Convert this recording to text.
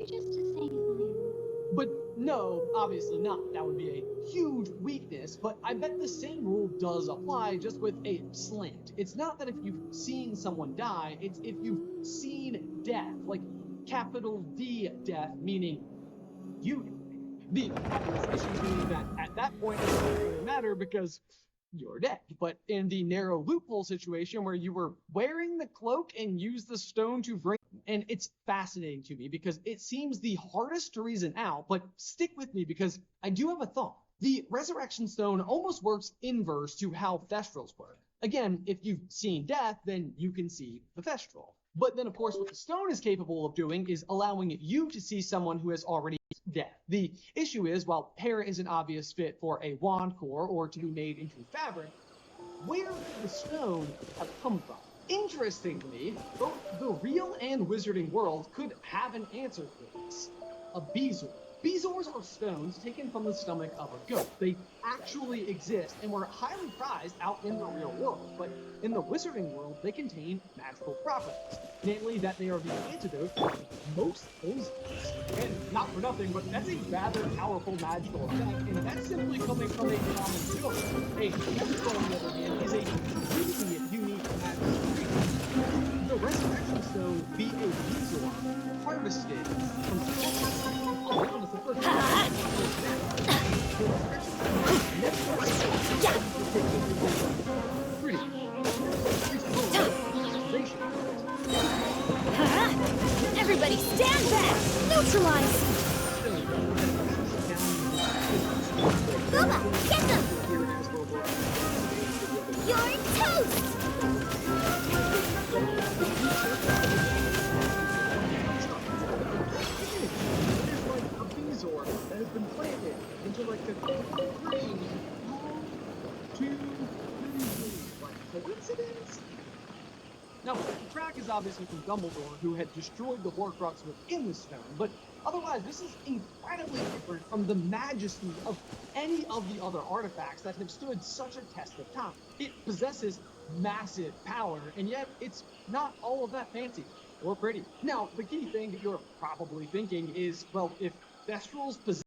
just to save him. But no, obviously not. That would be a huge weakness, but I bet the same rule does apply, just with a slant. It's not that if you've seen someone die, it's if you've seen death, like capital D death, meaning you. The capitalizations meaning that at that point it doesn't really matter because you're dead. But in the narrow loophole situation where you were wearing the cloak and used the stone to bring, and it's fascinating to me because it seems the hardest to reason out, but stick with me because I do have a thought. The resurrection stone almost works inverse to how thestrals work. Again, if you've seen death, then you can see the thestral. But then, of course, what the stone is capable of doing is allowing you to see someone who has already dead. The issue is, while hair is an obvious fit for a wand core or to be made into fabric, where could the stone have come from? Interestingly, both the real and wizarding world could have an answer for this. A bezoar. Bezoars are stones taken from the stomach of a goat. They actually exist and were highly prized out in the real world, but in the wizarding world, they contain magical properties, namely that they are the antidote to most poisons. And not for nothing, but that's a rather powerful magical effect, and that's simply coming from a common stone. A bezoar, on the other hand, is a really unique magical creature. The resurrection stone be a bezoar harvested from Everybody stand back! Neutralize! Booba, get them! You're toast! That has been planted into like the 3, 2, 3, like coincidence? Now, the track is obviously from Dumbledore, who had destroyed the Horcrux within the stone, but otherwise this is incredibly different from the majesty of any of the other artifacts that have stood such a test of time. It possesses massive power, and yet it's not all of that fancy or pretty. Now, the key thing that you're probably thinking is, well, if Thestrals possess